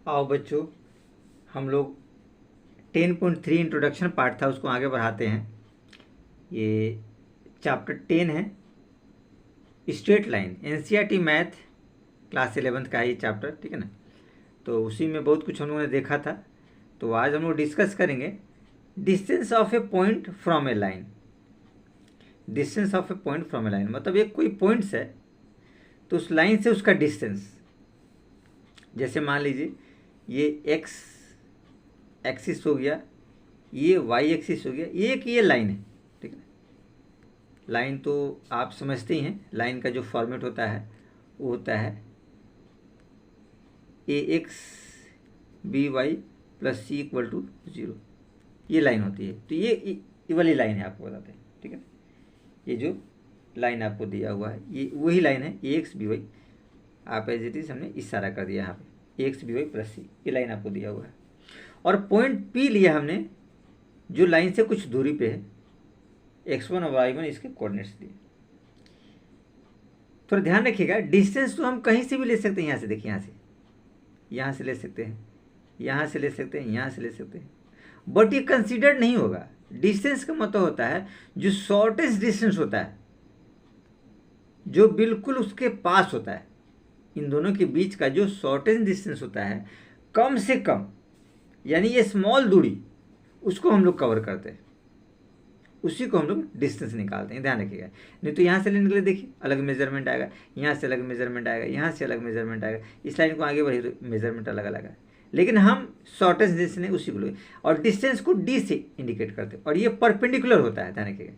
आओ बच्चों, हम लोग 10.3 इंट्रोडक्शन पार्ट था उसको आगे बढ़ाते हैं। ये चैप्टर 10 है, straight line, NCERT math class 11th का ये चैप्टर, ठीक है ना। तो उसी में बहुत कुछ हम लोगों ने देखा था। तो आज हम लोग डिस्कस करेंगे distance of a point from A line. Distance of a point from A line मतलब एक कोई पॉइंट्स है तो उस लाइन से उसका डिस्टेंस, जैसे मान लीजिए ये एक्स एक्सिस हो गया, ये वाई एक्सिस हो गया, ये लाइन है, ठीक है। लाइन तो आप समझते ही हैं, लाइन का जो फॉर्मेट होता है वो होता है a x b y plus c equal to 0, ये लाइन होती है। तो ये वाली लाइन है, आपको बताते हैं, ठीक है। ये जो लाइन आपको दिया हुआ है ये वही लाइन है, ए एक्स बी वाई, आप एज इट इज हमने इशारा कर दिया यहाँ पे, ए x b y plus c, ये लाइन आपको दिया हुआ है। और पॉइंट पी लिया हमने जो लाइन से कुछ दूरी पे है, x1 और y1 इसके कोऑर्डिनेट्स दिए। थोड़ा ध्यान रखिएगा, डिस्टेंस तो हम कहीं से भी ले सकते हैं। यहाँ से देखिए, यहाँ से ले सकते हैं, यहाँ से ले सकते हैं, यहाँ से ले सकते हैं, बट ये कंसीडर्ड नहीं होगा। डिस्टेंस का मतलब होता है जो शॉर्टेस्ट डिस्टेंस होता है, जो बिल्कुल उसके पास होता है, इन दोनों के बीच का जो शॉर्टेस्ट डिस्टेंस होता है, कम से कम, यानी ये स्मॉल दूरी, उसको हम लोग कवर करते हैं, उसी को हम लोग डिस्टेंस निकालते हैं। ध्यान रखिएगा, नहीं तो यहाँ से लेने के लिए देखिए अलग मेजरमेंट आएगा, यहाँ से अलग मेजरमेंट आएगा, यहाँ से अलग मेजरमेंट आएगा, इस लाइन को आगे बढ़ी मेजरमेंट अलग अलग है, लेकिन हम शॉर्टेस्ट डिस्टेंस है उसी को लोग, और डिस्टेंस को डी से इंडिकेट करते हैं। और ये परपेंडिकुलर होता है, ध्यान रखिएगा,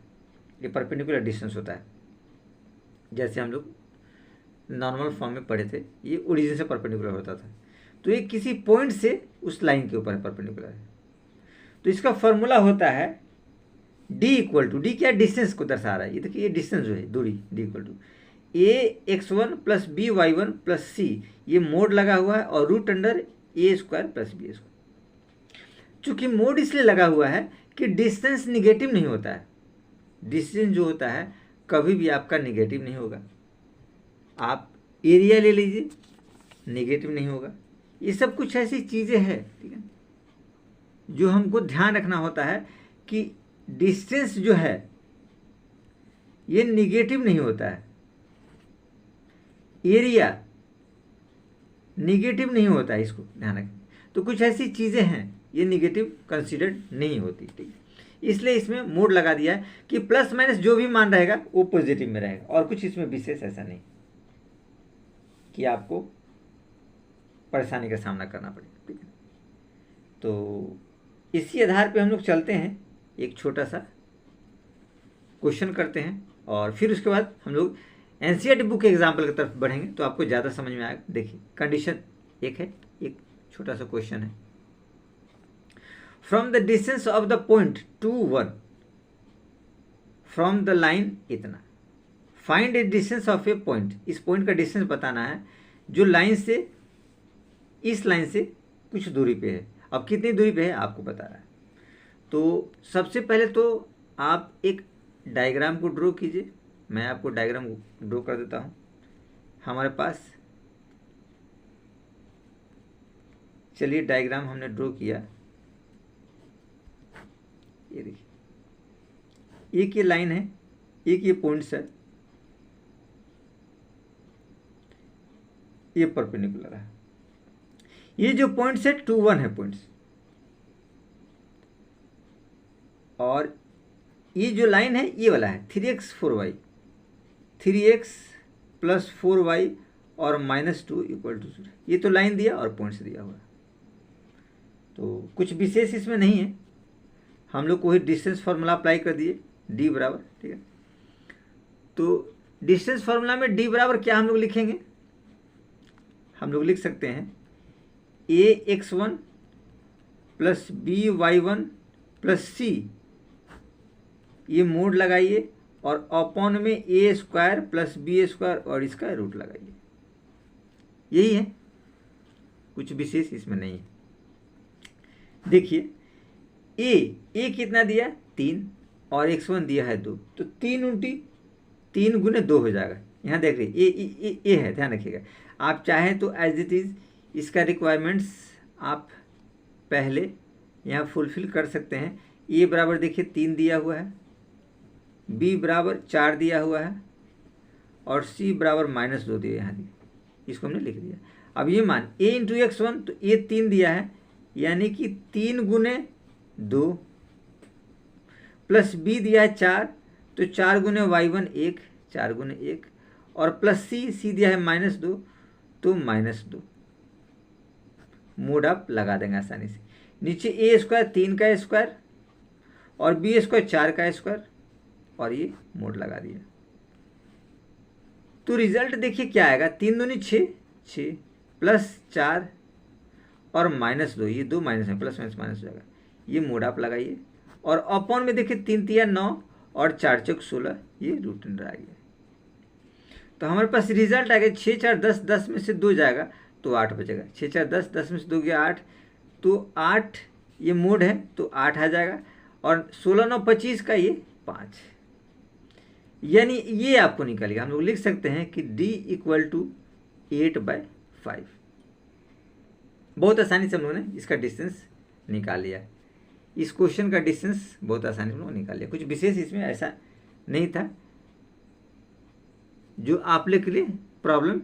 ये परपेंडिकुलर डिस्टेंस होता है। जैसे हम लोग नॉर्मल फॉर्म में पढ़े थे, ये ओरिजिन से परपेंडिकुलर होता था, तो ये किसी पॉइंट से उस लाइन के ऊपर परपेंडिकुलर है। तो इसका फॉर्मूला होता है d इक्वल टू, डी क्या डिस्टेंस को दर्शा रहा है, ये देखिए, ये डिस्टेंस जो है दूरी, d equal to a x1 plus b y one plus c, ये मोड लगा हुआ है, और root under a square plus b square. चूंकि मोड इसलिए लगा हुआ है कि डिस्टेंस निगेटिव नहीं होता है। डिस्टेंस जो होता है कभी भी आपका निगेटिव नहीं होगा। आप एरिया ले लीजिए, निगेटिव नहीं होगा। ये सब कुछ ऐसी चीज़ें हैं, ठीक है, जो हमको ध्यान रखना होता है कि डिस्टेंस जो है ये निगेटिव नहीं होता है, एरिया निगेटिव नहीं होता है, इसको ध्यान रखें। तो कुछ ऐसी चीज़ें हैं ये निगेटिव कंसीडर्ड नहीं होती, ठीक है। इसलिए इसमें मोड लगा दिया है कि प्लस माइनस जो भी मान रहेगा वो पॉजिटिव में रहेगा, और कुछ इसमें विशेष ऐसा नहीं कि आपको परेशानी का सामना करना पड़े, ठीक है। तो इसी आधार पे हम लोग चलते हैं, एक छोटा सा क्वेश्चन करते हैं, और फिर उसके बाद हम लोग एनसीईआरटी बुक के एग्जाम्पल की तरफ बढ़ेंगे, तो आपको ज़्यादा समझ में आएगा। देखिए, कंडीशन एक है, एक छोटा सा क्वेश्चन है। From the distance of the point to 1 from the line इतना, find a distance of a point, इस पॉइंट का डिस्टेंस बताना है जो लाइन से, इस लाइन से कुछ दूरी पे है। अब कितनी दूरी पे है आपको बता रहा है। तो सबसे पहले तो आप एक डायग्राम को ड्रॉ कीजिए, मैं आपको डायग्राम ड्रॉ कर देता हूँ। हमारे पास, चलिए डायग्राम हमने ड्रॉ किया, ये देखिए, एक ये लाइन है, एक ये पॉइंट्स है, ये परपेंडिकुलर है। ये जो पॉइंट्स है 2 1 है पॉइंट्स, और ये जो लाइन है ये वाला है 3x 4y, 3x plus 4y और -2 इक्वल टू 0। ये तो लाइन दिया और पॉइंट्स दिया हुआ है, तो कुछ विशेष इसमें नहीं है। हम लोग को ही डिस्टेंस फार्मूला अप्लाई कर दिए, d बराबर, ठीक है। तो डिस्टेंस फार्मूला में d बराबर क्या हम लोग लिखेंगे, हम लोग लिख सकते हैं a x1 plus b y1 plus c, ये मोड लगाइए, और अपॉन में ए स्क्वायर प्लस बी स्क्वायर और इसका रूट लगाइए। यही है, कुछ विशेष इसमें नहीं है। देखिए, ए कितना दिया 3, और x1 दिया है 2, तो 3 × 3 × 2 हो जाएगा। यहाँ देख रही ए है, ध्यान रखिएगा। आप चाहें तो एज इट इज़ इसका रिक्वायरमेंट्स आप पहले यहाँ फुलफिल कर सकते हैं। ए बराबर देखिए 3 दिया हुआ है, बी बराबर 4 दिया हुआ है और सी बराबर -2 दिया यहाँ दिया, इसको हमने लिख दिया। अब ये मान a इंटू x1, तो ये 3 दिया है, यानी कि 3 गुने 2 प्लस b दिया है 4, तो 4 गुने y1 1, 4 गुने 1 और प्लस c दिया है -2, तो -2। मोड आप लगा देंगे आसानी से। नीचे a स्क्वायर 3 का स्क्वायर और b स्क्वायर 4 का स्क्वायर और ये मोड लगा दिया। तो रिजल्ट देखिए क्या आएगा, 3 दूनी 6, 6 प्लस 4 और -2, ये 2 माइनस में प्लस माइनस माइनस हो जाएगा। ये मोड आप लगाइए और अपॉन में देखिए 3 तिया 9 और 4 चौक 16, ये रूट अंडर आ गया। तो हमारे पास रिजल्ट आ गया 6 4 10, 10 में से 2 जाएगा तो 8 बचेगा। 6 4 10, 10 में से 2 गया 8, तो 8 ये मोड है तो 8 आ जाएगा और 16 9 25 का ये 5, यानी ये आपको निकलेगा। हम लोग लिख सकते हैं कि d = 8/5। बहुत आसानी से हम लोगों ने इसका डिस्टेंस निकाल लिया। इस क्वेश्चन का डिस्टेंस बहुत आसानी से हम लोगों ने निकाल लिया। कुछ विशेष इसमें ऐसा नहीं था जो आप लोग के लिए प्रॉब्लम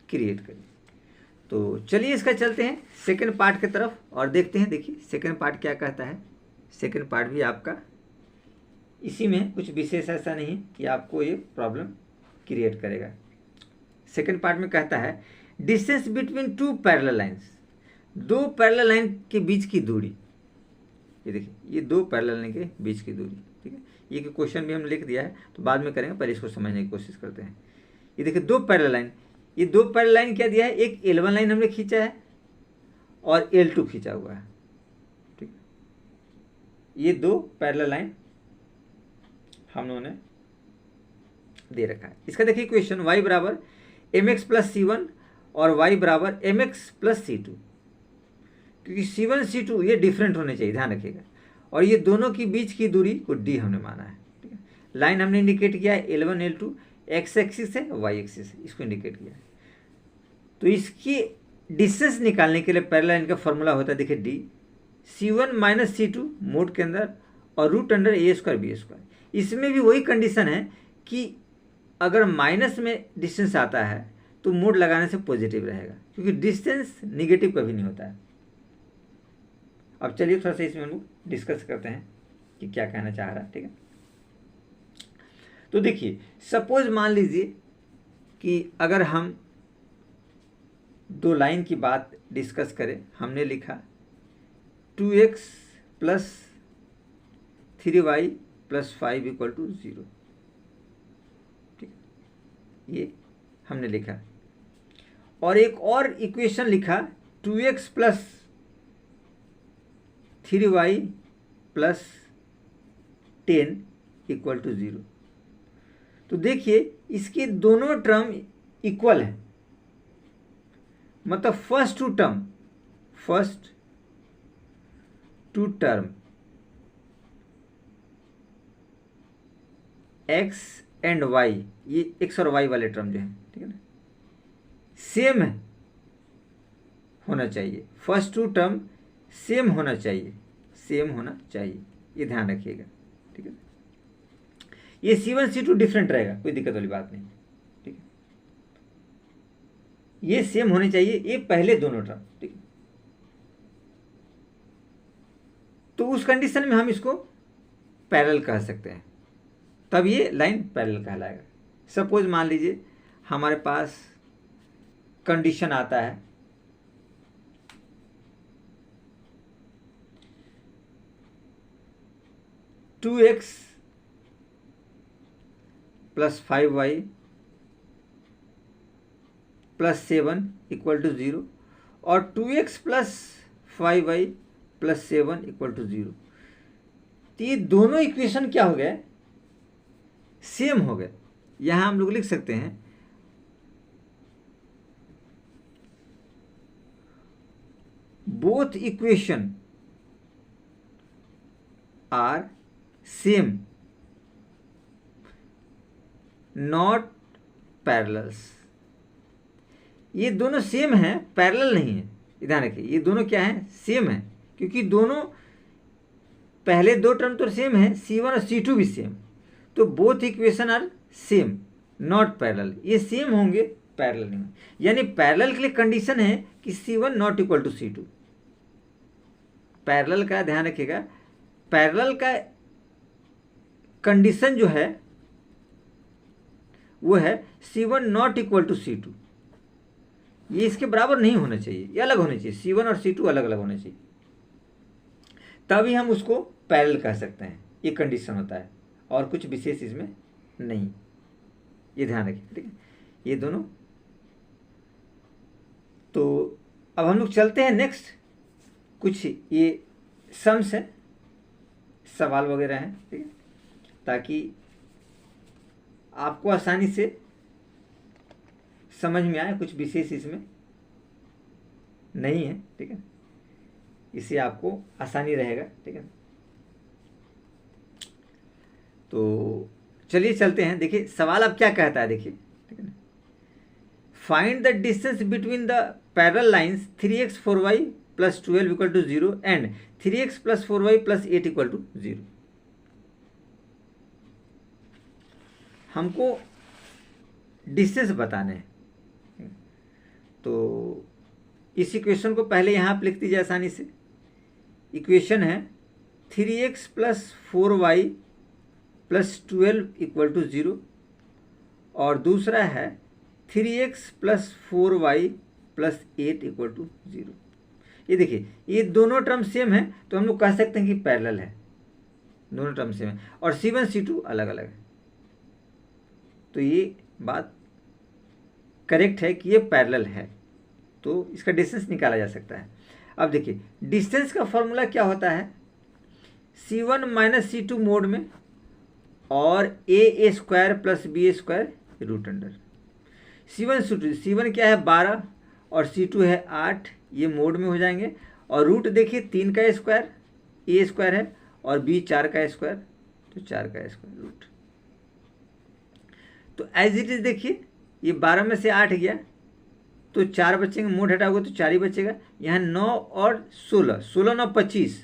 क्रिएट करे। तो चलिए इसका चलते हैं सेकंड पार्ट की तरफ और देखते हैं। देखिए सेकंड पार्ट क्या कहता है। सेकंड पार्ट भी आपका इसी में कुछ विशेष ऐसा नहीं है कि आपको ये प्रॉब्लम क्रिएट करेगा। सेकंड पार्ट में कहता है distance between 2 parallel lines, 2 parallel line के बीच की दूरी। ये देखिए ये 2 पैरेलल लाइन के बीच की दूरी, ठीक है। ये क्वेश्चन भी हम लिख दिया है तो बाद में करेंगे, पहले इसको समझने की कोशिश करते हैं। ये देखिए 2 पैरेलल लाइन, ये 2 पैरेलल लाइन क्या दिया है, एक L1 लाइन हमने खींचा है और L2 खींचा हुआ है, ठीक। ये 2 पैरेलल लाइन हम लोगों ने दे रखा है। इसका देखिए इक्वेशन y बराबर mx प्लस c1 और y बराबर mx प्लस c2, क्योंकि c1 c2 ये डिफरेंट होने चाहिए, ध्यान रखिएगा। और ये दोनों की बीच की दूरी को d हमने माना है, ठीक है। लाइन हमने इंडिकेट किया है L1 L2, x एक्सिस है y एक्सिस है, इसको इंडिकेट किया है। तो इसकी डिस्टेंस निकालने के लिए पैरेलल लाइन का फॉर्मूला होता है, देखिए d c1 minus c2 mode के अंदर और रूट अंडर a² b²। इसमें भी वही कंडीशन है कि अगर माइनस में डिस्टेंस आता है तो मोड लगाने से पॉजिटिव रहेगा, क्योंकि डिस्टेंस निगेटिव कभी नहीं होता है। अब चलिए थोड़ा सा इसमें हम लोग डिस्कस करते हैं कि क्या कहना चाह रहा है, ठीक है। तो देखिए सपोज मान लीजिए कि अगर हम 2 लाइन की बात डिस्कस करें, हमने लिखा 2x प्लस 3y प्लस 5 = 0, ठीक, ये हमने लिखा। और एक और इक्वेशन लिखा 2x प्लस 3y प्लस 10 = 0। तो देखिए इसके दोनों टर्म इक्वल है, मतलब first two term x and y, ये x और y वाले टर्म जो हैं, ठीक है ना, सेम होना चाहिए। फर्स्ट टू टर्म सेम होना चाहिए, ये ध्यान रखिएगा, ठीक है। ये c1 c2 डिफरेंट रहेगा, कोई दिक्कत वाली बात नहीं, ठीक है। ये सेम होने चाहिए, ये पहले दोनों टर्म, ठीक है। तो उस कंडीशन में हम इसको पैरेलल कह सकते हैं, तब ये लाइन पैरेलल कहलाएगा। सपोज मान लीजिए हमारे पास कंडीशन आता है 2x प्लस 5y प्लस 7 = 0 और 2x प्लस 5y प्लस 7 = 0। तो ये दोनों इक्वेशन क्या हो गए, सेम हो गए। यहां हम लोग लिख सकते हैं both equation are same not parallels. ये दोनों सेम हैं, पैरेलल नहीं है, ध्यान रखिए ये दोनों क्या है, सेम है, क्योंकि दोनों पहले दो टर्म तो सेम है, C1 और C2 भी सेम, तो both equation are same not parallel, ये सेम होंगे पैरेलल नहीं, यानी पैरेलल के लिए कंडीशन है कि C1 not equal to C2। Parallel का ध्यान रखिएगा, पैरेलल का कंडीशन जो है वो है C1 not equal to C2, ये इसके बराबर नहीं होना चाहिए, ये अलग होने चाहिए, C1 और C2 अलग अलग होने चाहिए, तभी हम उसको पैरेलल कह सकते हैं, ये कंडीशन होता है, और कुछ विशेष इसमें नहीं, ये ध्यान रखिए, ठीक है, ये दोनों। तो अब हम लोग चलते हैं नेक्स्ट, कुछ ये सम्स है, सवाल वगैरह हैं, ठीक है, ताकि आपको आसानी से समझ में आए, कुछ विशेष इसमें नहीं है, ठीक है, इससे आपको आसानी रहेगा, ठीक है। तो चलिए चलते हैं, देखिए सवाल अब क्या कहता है, देखिए, ठीक है ना, find the distance between the parallel lines 3x 4y plus 12 equal to 0 and 3x plus 4y plus 8 equal to 0। हमको डिस्टेंस बताने हैं, तो इस इक्वेशन को पहले यहाँ आप लिख दीजिए आसानी से। इक्वेशन है 3x plus 4y plus 12 equal to 0, और दूसरा है 3x plus 4y plus 8 equal to 0। ये देखिए ये दोनों टर्म सेम है, तो हम लोग कह सकते हैं कि पैरेलल है, दोनों टर्म सेम है, और C1 C2 अलग अलग है, तो ये बात करेक्ट है कि ये पैरेलल है, तो इसका डिस्टेंस निकाला जा सकता है। अब देखिए डिस्टेंस का फॉर्मूला क्या होता है, C1 माइनस C2 मोड में, और a square plus b square root under. C1 क्या है 12 और C2 है 8, ये मोड में हो जाएंगे, और रूट देखिए 3 का स्क्वायर, a स्क्वायर है, और b 4 का स्क्वायर, तो 4 का स्क्वायर रूट। तो एज इट इज देखिए ये 12 में से 8 गया तो 4 बचेंगे, मोड हटाओगे तो 4 ही बचेगा, यहाँ 9 और 16, 16 9 25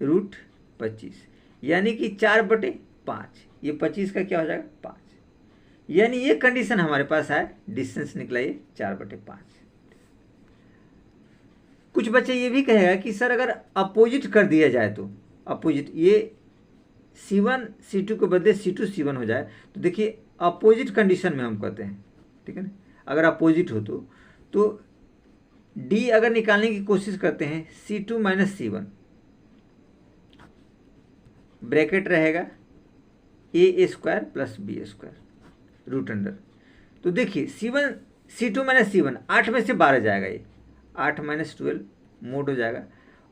रूट 25, यानी कि 4/5, ये 25 का क्या हो जाएगा 5, यानी ये कंडीशन हमारे पास है, डिस्टेंस निकला ये 4/5। कुछ बच्चे ये भी कहेगा कि सर अगर अपोजिट कर दिया जाए तो, अपोजिट ये C1 C2 के बदले C2 C1 हो जाए, तो देखिए अपोजिट कंडीशन में हम कहते हैं, ठीक है ना, अगर अपोजिट हो तो D अगर निकालने की कोशिश करते हैं C2 माइनस C1, ब्रैकेट रहेगा a square plus b square root under. तो देखिए C2 माइनस C1, 8 में से 12 जाएगा, ये 8 माइनस 12 मोड हो जाएगा,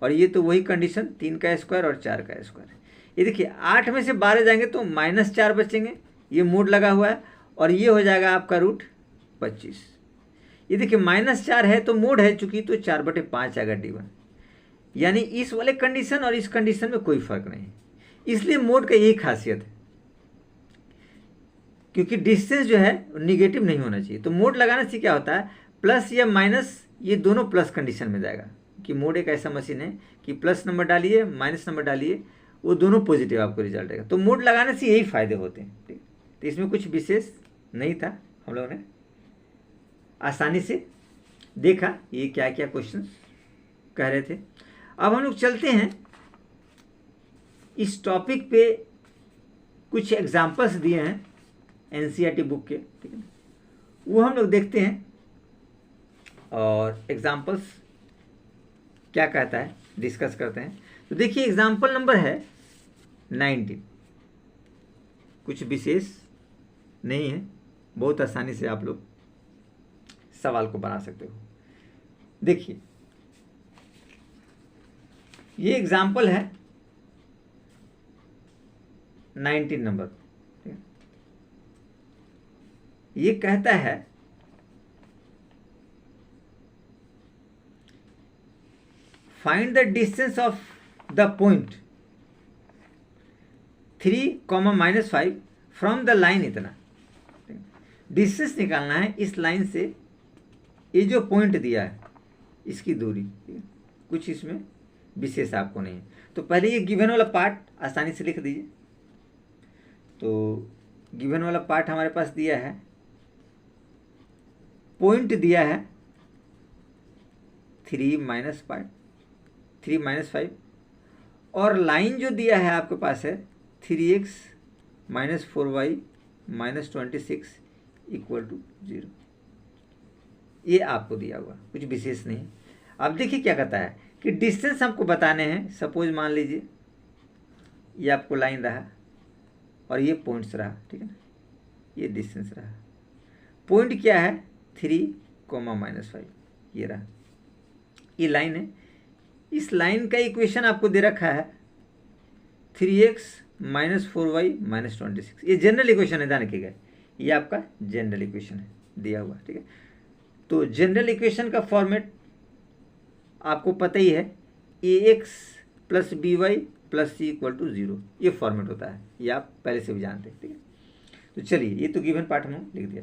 और ये तो वही कंडीशन 3 का स्क्वायर और 4 का स्क्वायर। ये देखिए 8 में से 12 जाएंगे तो -4 बचेंगे, ये मोड लगा हुआ है, और ये हो जाएगा आपका रूट 25। ये देखिए -4 है तो मोड है चूंकि, तो 4/5 आएगा D1, यानी इस वाले कंडीशन और इस कंडीशन में कोई फर्क नहीं है, इसलिए मोड का यही खासियत है, क्योंकि डिस्टेंस जो है निगेटिव नहीं होना चाहिए। तो मोड लगाने से क्या होता है, प्लस या माइनस ये दोनों प्लस कंडीशन में जाएगा, कि मोड एक ऐसा मशीन है कि प्लस नंबर डालिए माइनस नंबर डालिए, वो दोनों पॉजिटिव आपको रिजल्ट देगा। तो मोड लगाने से यही फायदे होते हैं, ठीक। तो इसमें कुछ विशेष नहीं था, हम लोगों ने आसानी से देखा ये क्या क्या क्वेश्चन कह रहे थे। अब हम लोग चलते हैं इस टॉपिक पे, कुछ एग्जाम्पल्स दिए हैं NCERT बुक के, ठीक है, वो हम लोग देखते हैं, और एग्जाम्पल्स क्या कहता है डिस्कस करते हैं। तो देखिए एग्जाम्पल नंबर है 19, कुछ विशेष नहीं है, बहुत आसानी से आप लोग सवाल को बना सकते हो। देखिए ये एग्जाम्पल है 19 नंबर, ये कहता है find the distance of the point 3, -5 from the line, इतना डिस्टेंस निकालना है इस लाइन से, ये जो पॉइंट दिया है इसकी दूरी, ठीक है, कुछ इसमें विशेष आपको नहीं है। तो पहले ये गिवन वाला पार्ट आसानी से लिख दीजिए। तो गिवन वाला पार्ट हमारे पास दिया है, पॉइंट दिया है 3 - 5, और लाइन जो दिया है आपके पास है 3x - 4y - 26 = 0। ये आपको दिया हुआ, कुछ विशेष नहीं। अब देखिए क्या कहता है कि डिस्टेंस हमको बताने हैं। सपोज मान लीजिए ये आपको लाइन रहा और ये पॉइंट्स रहा, ठीक है ना, ये डिस्टेंस रहा। पॉइंट क्या है 3, -5, ये रहा, ये लाइन है। इस लाइन का इक्वेशन आपको दे रखा है 3x - 4y - 26। ये जनरल इक्वेशन है, ध्यान रखिएगा, ये आपका जनरल इक्वेशन है दिया हुआ, ठीक है। तो जनरल इक्वेशन का फॉर्मेट आपको पता ही है, ax + by + c = 0, ये फॉर्मेट होता है, ये आप पहले से भी जानते हैं, ठीक है। तो चलिए, ये तो गिवन पार्ट हमने लिख दिया।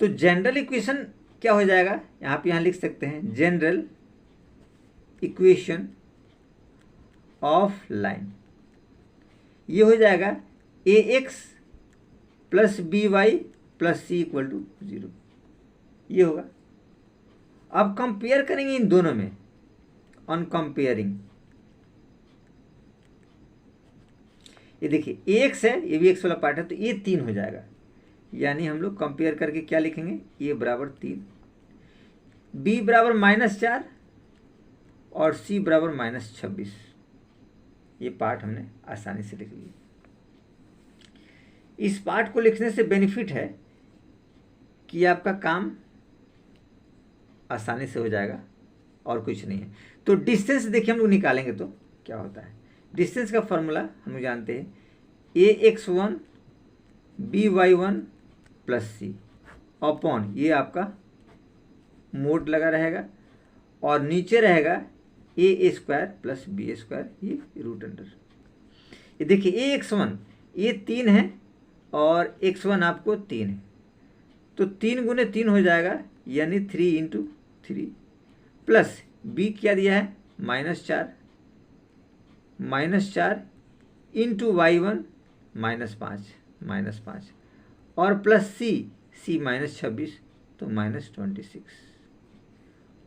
तो जनरल इक्वेशन क्या हो जाएगा, आप यहाँ लिख सकते हैं जनरल इक्वेशन ऑफ लाइन, ये हो जाएगा ax + by + c = 0, ये होगा। अब कंपेयर करेंगे इन दोनों में, ऑन कंपेयरिंग, ये देखिए ax है, ये भी x वाला पार्ट है, तो ये 3 हो जाएगा। यानी हम लोग कंपेयर करके क्या लिखेंगे, a = 3, b = -4 और c = -26। ये पार्ट हमने आसानी से लिख लिया। इस पार्ट को लिखने से बेनिफिट है कि आपका काम आसानी से हो जाएगा और कुछ नहीं है। तो डिस्टेंस देखिए हम लोग निकालेंगे तो क्या होता है। डिस्टेंस का फॉर्मूला हम जानते हैं, ax1 by1 + c अपॉन, ये आपका मोड लगा रहेगा और नीचे रहेगा a² + b², ये √अंडर। ये देखिए ax1 ये 3 है और x1 आपको 3 है, तो 3 × 3 हो जाएगा, यानी 3 × 3 प्लस b क्या दिया है -4 × y1 -5 और प्लस c -26, तो -26,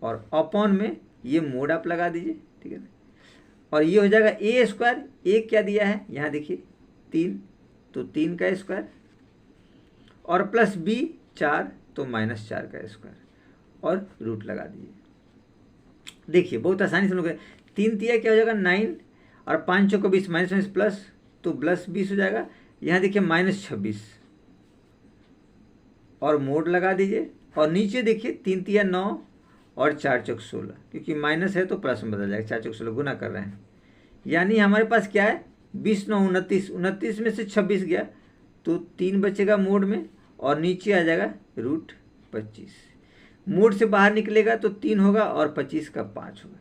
और अपॉन में ये मोड आप लगा दीजिए, ठीक है ना। और ये हो जाएगा a², a क्या दिया है यहाँ देखिए 3, तो 3 का स्क्वायर, और प्लस b 4, तो -4 का स्क्वायर, और रूट लगा दीजिए। देखिए बहुत आसानी से हम लोग 3 तिया क्या हो जाएगा 9, और 5 चौको 20 -20 प्लस, तो +20 हो जाएगा। यहाँ देखिए -26 और मोड लगा दीजिए, और नीचे देखिए 3 तिया 9 और 4 चौक 16, क्योंकि माइनस है तो प्लस में बदल जाएगा, 4 चौक 16 गुना कर रहे हैं। यानी हमारे पास क्या है 20 9 29, 29 में से 26 गया तो 3 बचेगा मोड में, और नीचे आ जाएगा √25। मोड से बाहर निकलेगा तो 3 होगा और 25 का 5 होगा,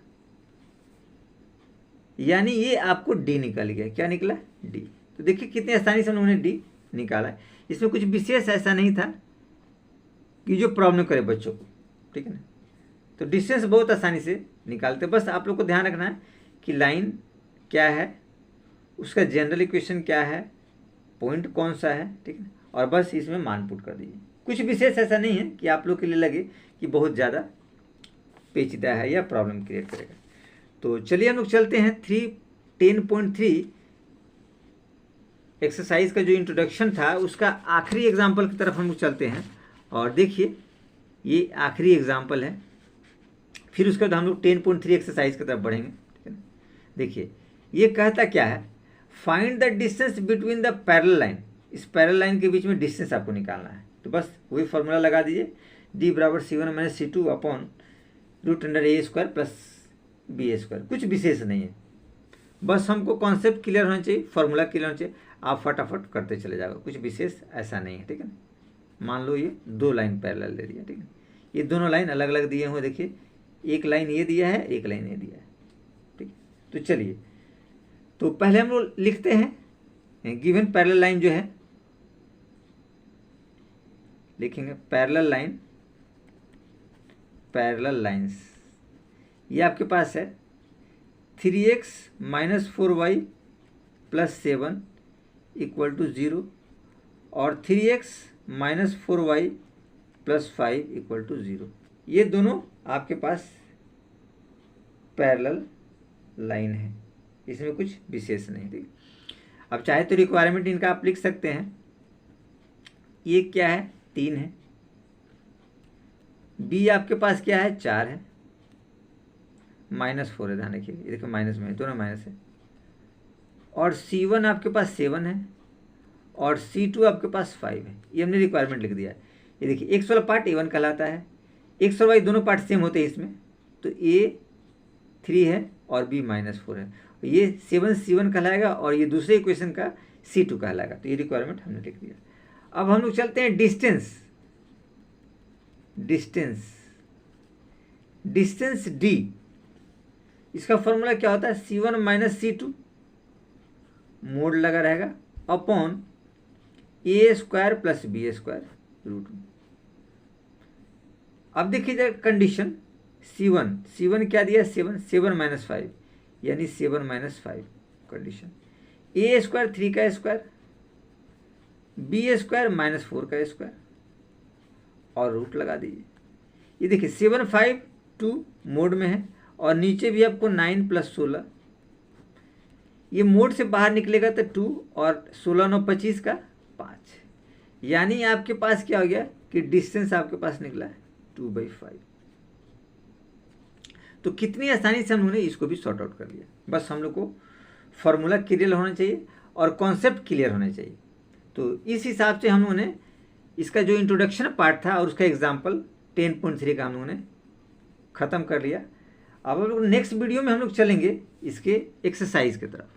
यानी ये आपको डी निकल गया। क्या निकला डी। तो देखिए कितनी आसानी से उन्होंने डी निकाला है। इसमें कुछ विशेष ऐसा नहीं था कि जो प्रॉब्लम करे बच्चों को, ठीक है ना। तो डिस्टेंस बहुत आसानी से निकालते, बस आप लोग को ध्यान रखना है कि लाइन क्या है, उसका जनरल इक्वेशन क्या है, पॉइंट कौन सा है, ठीक है, और बस इसमें मान पुट कर दीजिए। कुछ विशेष ऐसा नहीं है कि आप लोग के लिए लगे कि बहुत ज़्यादा पेचीदा है या प्रॉब्लम क्रिएट करेगा। तो चलिए हम लोग चलते हैं 10.3 एक्सरसाइज का जो इंट्रोडक्शन था उसका आखिरी एग्जाम्पल की तरफ हम लोग चलते हैं। और देखिए ये आखिरी एग्जाम्पल है, फिर उसके बाद हम लोग 10.3 एक्सरसाइज की तरफ बढ़ेंगे, ठीक है ना। देखिए ये कहता क्या है, find the distance between the parallel line. इस पैरेलल लाइन के बीच में डिस्टेंस आपको निकालना है, तो बस वही फॉर्मूला लगा दीजिए, d = c1 - c2 upon √a² + b²। कुछ विशेष नहीं है, बस हमको कॉन्सेप्ट क्लियर होना चाहिए, फॉर्मूला क्लियर होना चाहिए, आप फटाफट करते चले जाओगे, कुछ विशेष ऐसा नहीं है, ठीक है ना। मान लो ये 2 लाइन पैरेलल दे दिया, ठीक है, ये दोनों लाइन अलग अलग दिए हुए, देखिए एक लाइन ये दिया है, एक लाइन ये दिया है, ठीक है। तो चलिए, तो पहले हम लोग लिखते हैं गिवन पैरेलल लाइन जो है, लिखेंगे पैरेलल लाइन पैरेलल लाइंस। ये आपके पास है 3x minus 4y plus 7 equal to 0 और 3x minus 4y plus 5 equal to 0। ये दोनों आपके पास पैरेलल लाइन है, इसमें कुछ विशेष नहीं। ठीक, अब चाहे तो रिक्वायरमेंट इनका आप लिख सकते हैं। ये क्या है 3 है, बी आपके पास क्या है 4 है, -4 है, ध्यान रखिए, ये देखो माइनस में दोनों माइनस है, और C1 आपके पास 7 है और C2 आपके पास 5 है। ये हमने रिक्वायरमेंट लिख दिया है। ये देखिए एक्स वाला पार्ट A1 कहलाता है, एक्स और वाई दोनों पार्ट सेम होते हैं इसमें, तो A 3 है और B -4 है। ये 7 C1 कहलाएगा और ये दूसरे इक्वेशन का C2 कहलाएगा। तो ये रिक्वायरमेंट हमने लिख दिया। अब हम लोग चलते हैं डिस्टेंस D। इसका फॉर्मूला क्या होता है, C1 माइनस C2 मोड लगा रहेगा upon A² plus B² root में। अब देखिए जरा कंडीशन, C1 क्या दिया, 7 माइनस 5 यानी 7 माइनस 5 कंडीशन, A² 3 का स्क्वायर, B² -4 का स्क्वायर और रूट लगा दीजिए। ये देखिए 7 5 2 मोड में है और नीचे भी आपको 9 प्लस 16, ये मोड से बाहर निकलेगा तो 2 और 16 9 25 का 5, यानी आपके पास क्या हो गया कि डिस्टेंस आपके पास निकला है 2/5। तो कितनी आसानी से हमने इसको भी सॉर्ट आउट कर लिया। बस हम लोग को फॉर्मूला क्लियर होना चाहिए और कॉन्सेप्ट क्लियर होना चाहिए। तो इस हिसाब से हम लोगों ने इसका जो इंट्रोडक्शन पार्ट था और उसका एग्जाम्पल 10.3 का हम लोगों ने ख़त्म कर लिया। अब हम लोग नेक्स्ट वीडियो में हम लोग चलेंगे इसके एक्सरसाइज की तरफ।